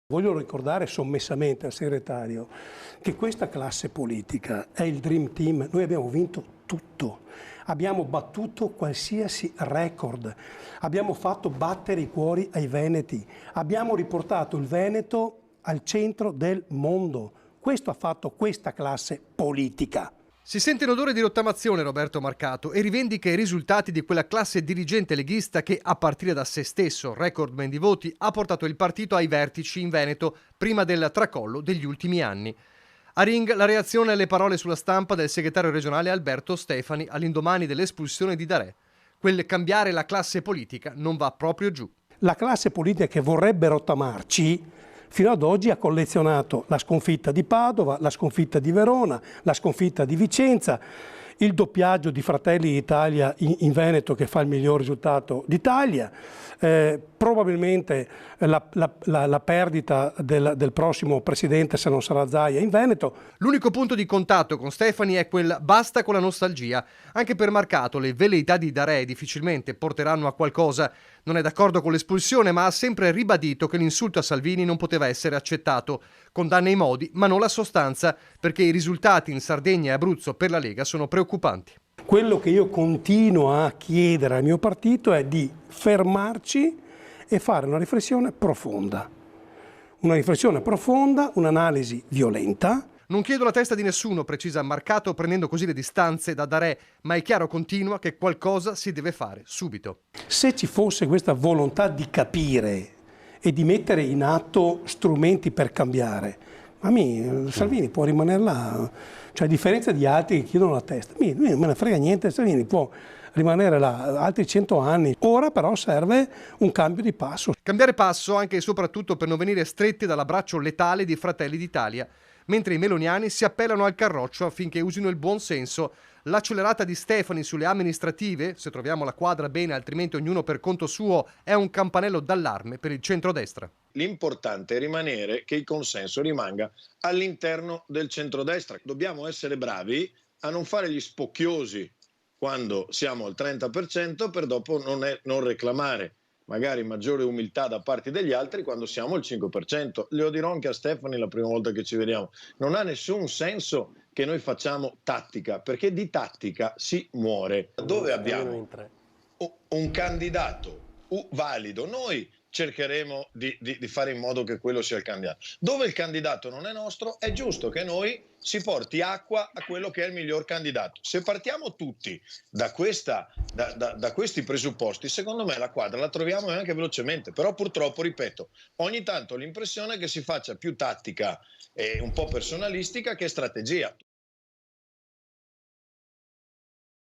Voglio ricordare sommessamente al segretario che questa classe politica è il Dream Team. Noi abbiamo vinto tutto, abbiamo battuto qualsiasi record, abbiamo fatto battere i cuori ai veneti, abbiamo riportato il Veneto al centro del mondo. Questo ha fatto questa classe politica. Si sente in odore di rottamazione Roberto Marcato e rivendica i risultati di quella classe dirigente leghista che, a partire da se stesso, recordman di voti, ha portato il partito ai vertici in Veneto prima del tracollo degli ultimi anni. A Ring la reazione alle parole sulla stampa del segretario regionale Alberto Stefani all'indomani dell'espulsione di Darè. Quel cambiare la classe politica non va proprio giù. La classe politica che vorrebbe rottamarci fino ad oggi ha collezionato la sconfitta di Padova, la sconfitta di Verona, la sconfitta di Vicenza, il doppiaggio di Fratelli d'Italia in Veneto che fa il miglior risultato d'Italia, probabilmente la perdita del prossimo presidente, se non sarà Zaia, in Veneto. L'unico punto di contatto con Stefani è quel basta con la nostalgia. Anche per Marcato le velleità di Darè difficilmente porteranno a qualcosa. Non è d'accordo con l'espulsione, ma ha sempre ribadito che l'insulto a Salvini non poteva essere accettato. Condanna i modi, ma non la sostanza, perché i risultati in Sardegna e Abruzzo per la Lega sono preoccupanti. Quello che io continuo a chiedere al mio partito è di fermarci e fare una riflessione profonda. Una riflessione profonda, un'analisi violenta. Non chiedo la testa di nessuno, precisa Marcato, prendendo così le distanze da Darè, ma è chiaro, continua, che qualcosa si deve fare subito. Se ci fosse questa volontà di capire e di mettere in atto strumenti per cambiare, Salvini può rimanere là, cioè a differenza di altri che chiedono la testa, me ne frega niente, Salvini può rimanere là altri 100 anni. Ora però serve un cambio di passo. Cambiare passo anche e soprattutto per non venire stretti dall'abbraccio letale di Fratelli d'Italia, mentre i meloniani si appellano al carroccio affinché usino il buon senso. L'accelerata di Stefani sulle amministrative, se troviamo la quadra bene altrimenti ognuno per conto suo, è un campanello d'allarme per il centrodestra. L'importante è rimanere che il consenso rimanga all'interno del centrodestra. Dobbiamo essere bravi a non fare gli spocchiosi quando siamo al 30% per dopo non reclamare magari maggiore umiltà da parte degli altri quando siamo al 5%. Lo dirò anche a Stefani la prima volta che ci vediamo. Non ha nessun senso che noi facciamo tattica, perché di tattica si muore. Dove abbiamo un candidato valido, noi cercheremo di fare in modo che quello sia il candidato. Dove il candidato non è nostro, è giusto che noi si porti acqua a quello che è il miglior candidato. Se partiamo tutti da questi presupposti, secondo me la quadra la troviamo anche velocemente. Però purtroppo, ripeto, ogni tanto ho l'impressione che si faccia più tattica e un po' personalistica che strategia.